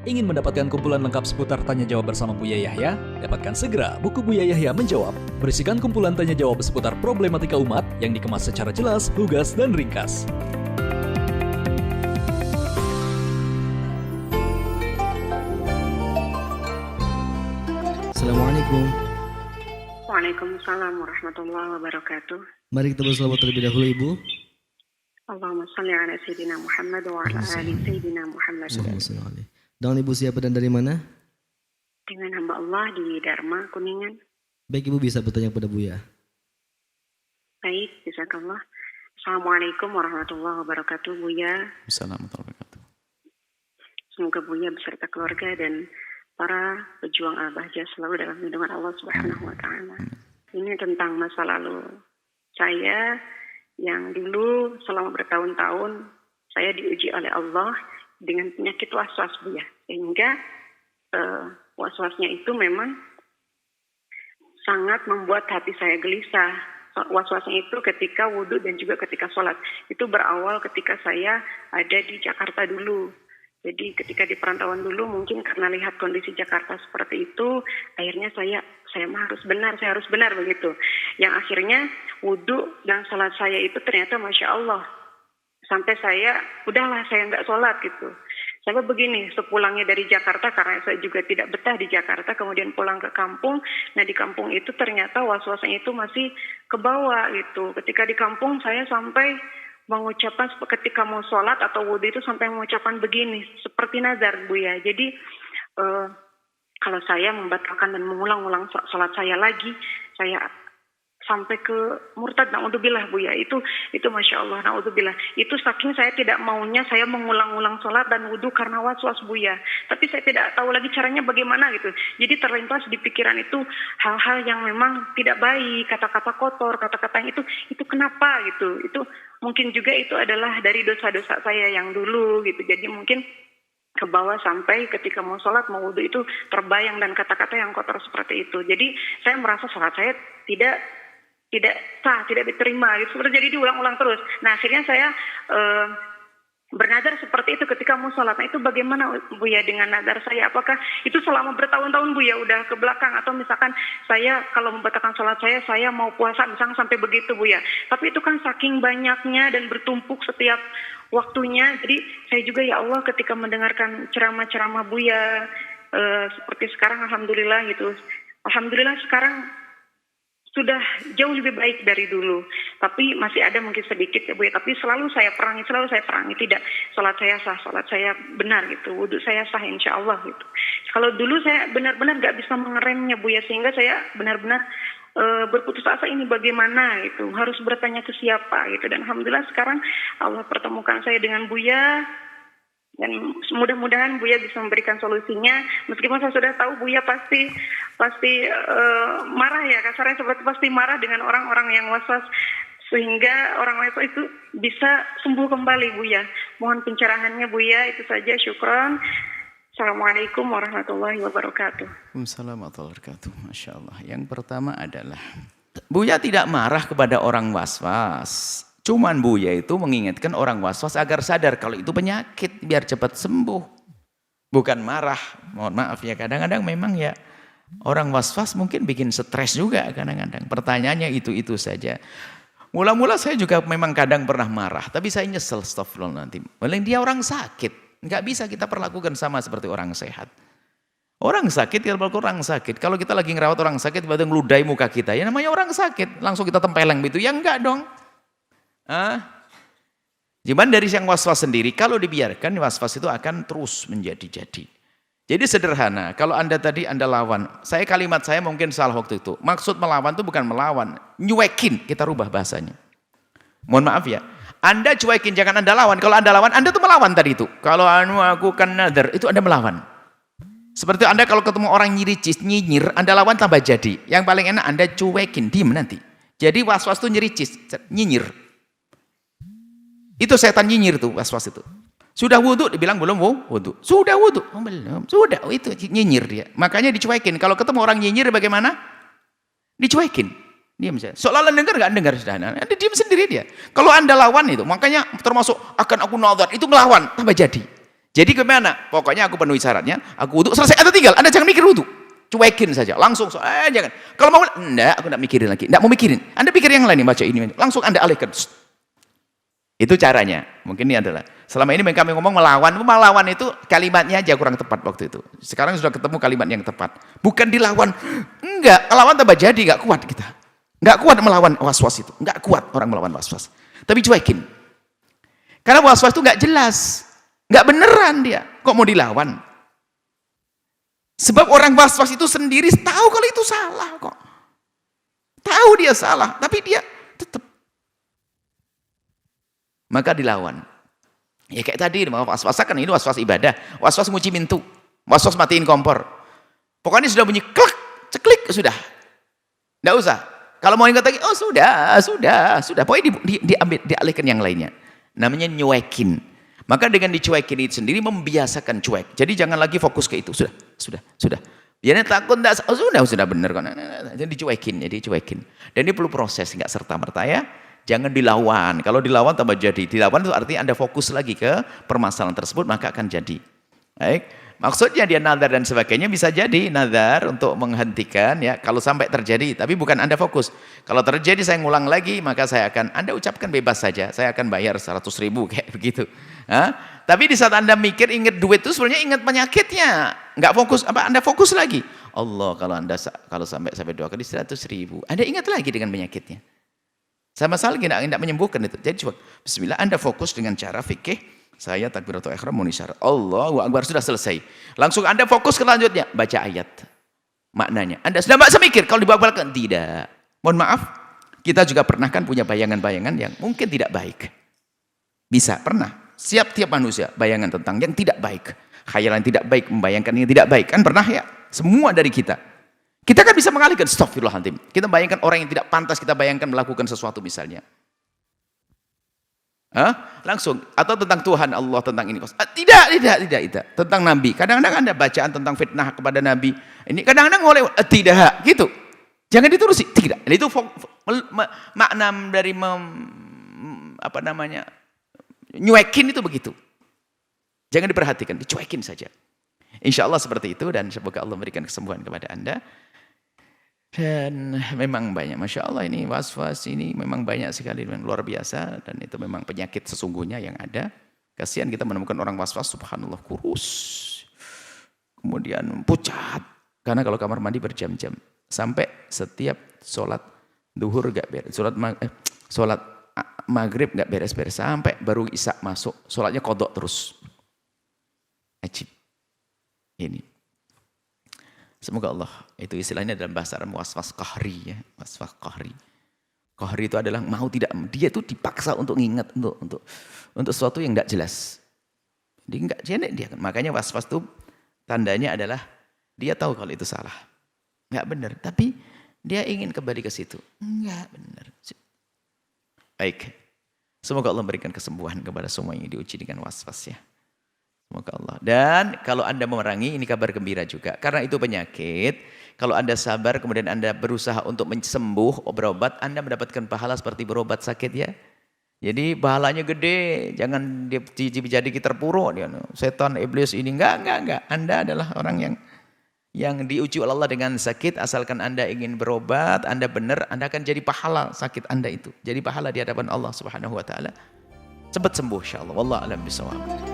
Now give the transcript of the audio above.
Ingin mendapatkan kumpulan lengkap seputar Tanya Jawab bersama Buya Yahya? Dapatkan segera buku Buya Yahya Menjawab. Berisikan kumpulan Tanya Jawab seputar problematika umat yang dikemas secara jelas, lugas, dan ringkas. Assalamualaikum. Waalaikumsalam warahmatullahi wabarakatuh. Mari kita berselawat terlebih dahulu, Ibu. Allahumma salli ala Sayyidina Muhammad wa ala ali Sayyidina Muhammad. Allahumma shalli alaihi. Dengan Ibu siapa dan dari mana? Dengan hamba Allah di Dharma Kuningan. Baik, Ibu bisa bertanya kepada Buya. Baik, jazakallah. Assalamualaikum warahmatullahi wabarakatuh, Buya. Assalamualaikum warahmatullahi wabarakatuh. Semoga Buya beserta keluarga dan para pejuang al-bahjah selalu dalam lindungan Allah Subhanahu wa taala. Ini tentang masa lalu saya yang dulu selama bertahun-tahun saya diuji oleh Allah dengan penyakit waswas, Buya. Sehingga waswasnya itu memang sangat membuat hati saya gelisah. Was-wasnya itu ketika wudhu dan juga ketika sholat. Itu berawal ketika saya ada di Jakarta dulu. Jadi ketika di perantauan dulu mungkin karena lihat kondisi Jakarta seperti itu, akhirnya saya harus benar begitu. Yang akhirnya wudhu dan sholat saya itu ternyata Masya Allah. Sampai saya nggak sholat gitu. Sampai begini, sepulangnya dari Jakarta, karena saya juga tidak betah di Jakarta, kemudian pulang ke kampung. Nah di kampung itu ternyata was-wasnya itu masih ke bawah gitu. Ketika di kampung saya sampai mengucapkan ketika mau sholat atau wudhu itu sampai mengucapkan begini, seperti nazar, Buya. Jadi kalau saya membatalkan dan mengulang-ulang sholat saya lagi, saya sampai ke murtad, na'udzubillah, Buya. Itu Masya Allah, na'udzubillah. Itu saking saya tidak maunya saya mengulang-ulang sholat dan wudhu karena was-was, Buya. Tapi saya tidak tahu lagi caranya bagaimana gitu. Jadi terlintas di pikiran itu hal-hal yang memang tidak baik, kata-kata kotor, kata-kata yang itu kenapa gitu. Itu mungkin juga itu adalah dari dosa-dosa saya yang dulu gitu. Jadi mungkin ke bawah sampai ketika mau sholat, mau wudhu itu terbayang dan kata-kata yang kotor seperti itu. Jadi saya merasa sholat saya tidak sah, tidak diterima gitu. Seperti jadi diulang-ulang terus. Nah akhirnya saya bernazar seperti itu ketika mau sholat. Nah itu bagaimana, Buya, dengan nazar saya? Apakah itu selama bertahun-tahun, Buya, udah ke belakang? Atau misalkan saya kalau membatalkan sholat saya mau puasa misalkan sampai begitu, Buya. Tapi itu kan saking banyaknya dan bertumpuk setiap waktunya. Jadi saya juga ya Allah ketika mendengarkan ceramah-ceramah Buya seperti sekarang, alhamdulillah gitu. Alhamdulillah sekarang sudah jauh lebih baik dari dulu. Tapi masih ada mungkin sedikit ya, Bu ya. Tapi selalu saya perangi. Tidak, sholat saya sah, sholat saya benar gitu. Wudhu saya sah insya Allah gitu. Kalau dulu saya benar-benar gak bisa mengeremnya, Bu ya. Sehingga saya benar-benar berputus asa, ini bagaimana gitu. Harus bertanya ke siapa gitu. Dan alhamdulillah sekarang Allah pertemukan saya dengan Buya. Dan mudah-mudahan Buya bisa memberikan solusinya. Meskipun saya sudah tahu Buya pasti marah ya, kasarnya seperti pasti marah dengan orang-orang yang waswas, sehingga orang waswas itu bisa sembuh kembali, Buya. Mohon pencerahannya, Buya. Itu saja, syukran. Assalamualaikum warahmatullahi wabarakatuh. Waalaikumsalam warahmatullahi wabarakatuh. Masya Allah. Yang pertama adalah Buya tidak marah kepada orang was-was. Cuman Buya itu mengingatkan orang was-was agar sadar kalau itu penyakit, biar cepat sembuh. Bukan marah. Mohon maaf ya, kadang-kadang memang ya orang was-was mungkin bikin stres juga kadang-kadang. Pertanyaannya itu saja. Mula-mula saya juga memang kadang pernah marah, tapi saya nyesel, astagfirullah nanti. Paling dia orang sakit, nggak bisa kita perlakukan sama seperti orang sehat. Orang sakit, orang sakit. Kalau kita lagi ngerawat orang sakit, tiba-tiba ngeludahi muka kita, ya namanya orang sakit. Langsung kita tempeleng gitu, ya enggak dong. Cuman dari yang was-was sendiri, kalau dibiarkan was-was itu akan terus menjadi-jadi. Jadi sederhana, kalau Anda lawan, kalimat saya mungkin salah waktu itu. Maksud melawan itu bukan melawan, nyuekin, kita rubah bahasanya. Mohon maaf ya, Anda cuekin, jangan Anda lawan. Kalau Anda lawan, Anda tuh melawan tadi itu. Kalau aku kan nazar, itu Anda melawan. Seperti Anda kalau ketemu orang nyinyir, Anda lawan tambah jadi. Yang paling enak Anda cuekin, diem nanti. Jadi was-was itu nyinyir. Itu setan nyinyir tuh, was-was itu. Sudah wudhu, dibilang belum wudhu. Sudah wudhu, belum. Sudah, itu nyinyir dia. Makanya dicuekin. Kalau ketemu orang nyinyir bagaimana? Dicuekin. Diam saja. Seolah-olah dengar, nggak dengar sudah. Anda diam sendiri dia. Kalau Anda lawan itu, makanya termasuk akan aku nazar, itu melawan, tambah jadi. Jadi gimana? Pokoknya aku penuhi syaratnya, aku wudhu selesai, Anda tinggal, Anda jangan mikir wudhu. Cuekin saja, langsung, jangan. Kalau mau, enggak, aku enggak mikirin lagi. Enggak mau mikirin. Anda pikir yang lain, baca ini. Langsung Anda alihkan. Itu caranya. Mungkin ini adalah, selama ini kami ngomong melawan itu kalimatnya aja kurang tepat waktu itu. Sekarang sudah ketemu kalimat yang tepat. Bukan dilawan. Enggak, lawan tambah jadi, enggak kuat kita. Enggak kuat melawan was-was itu. Enggak kuat orang melawan was-was. Tapi cuekin. Karena was-was itu enggak jelas. Enggak beneran dia. Kok mau dilawan? Sebab orang was-was itu sendiri tahu kalau itu salah kok. Tahu dia salah, tapi dia tetap. Maka dilawan. Ya kayak tadi, was-was kan ini was-was ibadah. Was-was nguci pintu. Was-was matiin kompor. Pokoknya sudah bunyi klek, ceklik, sudah. Enggak usah. Kalau mau ingat lagi, oh sudah. Pokoknya dialihkan yang lainnya. Namanya nyuekin. Maka dengan dicuekin itu sendiri membiasakan cuek. Jadi jangan lagi fokus ke itu. Sudah. Biarnya takut enggak, sudah benar kan. Jadi dicuekin. Dan ini perlu proses, enggak serta-merta ya. Jangan dilawan. Kalau dilawan tambah jadi. Dilawan itu artinya Anda fokus lagi ke permasalahan tersebut, maka akan jadi. Baik. Maksudnya dia nazar dan sebagainya bisa jadi nazar untuk menghentikan ya kalau sampai terjadi, tapi bukan Anda fokus. Kalau terjadi saya ngulang lagi, maka saya akan Anda ucapkan bebas saja. Saya akan bayar 100.000 kayak begitu. Tapi di saat Anda mikir ingat duit itu sebenarnya ingat penyakitnya. Enggak fokus apa Anda fokus lagi. Allah kalau sampai 2 kali 100.000. Anda ingat lagi dengan penyakitnya. Sama sekali tidak menyembuhkan itu. Jadi coba bismillah Anda fokus dengan cara fikih. Saya takbiratul ihram muni syarat. Allahu Akbar sudah selesai. Langsung Anda fokus ke lanjutnya. Baca ayat. Maknanya. Anda sudah enggak mikir kalau dibawa-balakan. Tidak. Mohon maaf. Kita juga pernah kan punya bayangan-bayangan yang mungkin tidak baik. Bisa. Pernah. Tiap manusia. Bayangan tentang yang tidak baik. Khayalan tidak baik. Membayangkan yang tidak baik. Kan pernah ya. Semua dari kita. Kita kan bisa mengalihkan. Astagfirullahaladzim. Kita bayangkan orang yang tidak pantas. Kita bayangkan melakukan sesuatu misalnya. Langsung atau tentang Tuhan Allah tentang ini tidak tentang Nabi. Kadang-kadang Anda bacaan tentang fitnah kepada Nabi ini kadang-kadang oleh tidak gitu, jangan diterusi tidak. Itu makna dari nyuekin itu begitu, jangan diperhatikan, dicuekin saja. Insya Allah seperti itu dan semoga Allah memberikan kesembuhan kepada Anda. Dan memang banyak, Masya Allah ini was-was ini memang banyak sekali, luar biasa. Dan itu memang penyakit sesungguhnya yang ada. Kasihan kita menemukan orang was-was, subhanallah kurus. Kemudian pucat. Karena kalau kamar mandi berjam-jam. Sampai setiap sholat duhur gak beres. Sholat maghrib gak beres-beres. Sampai baru isya masuk. Sholatnya kodok terus. Ajib. Ini. Semoga Allah, itu istilahnya dalam bahasa Arab waswas qahri ya, waswas qahri. Qahri itu adalah mau tidak, dia itu dipaksa untuk ngingat untuk sesuatu yang tidak jelas. Dia enggak jenek dia kan. Makanya waswas itu tandanya adalah dia tahu kalau itu salah. Enggak benar, tapi dia ingin kembali ke situ. Enggak benar. Baik. Semoga Allah memberikan kesembuhan kepada semua yang diuji dengan waswas ya. Semoga Allah. Dan kalau Anda memerangi, ini kabar gembira juga. Karena itu penyakit, kalau Anda sabar, kemudian Anda berusaha untuk sembuh, berobat, Anda mendapatkan pahala seperti berobat sakit ya. Jadi pahalanya gede, jangan jadi kita terpuruk. Setan, iblis ini, enggak. Anda adalah orang yang diuji oleh Allah dengan sakit, asalkan Anda ingin berobat, Anda benar, Anda akan jadi pahala sakit Anda itu. Jadi pahala di hadapan Allah Subhanahu wa taala. Cepat sembuh insyaallah. Wallahu a'lam bishawab.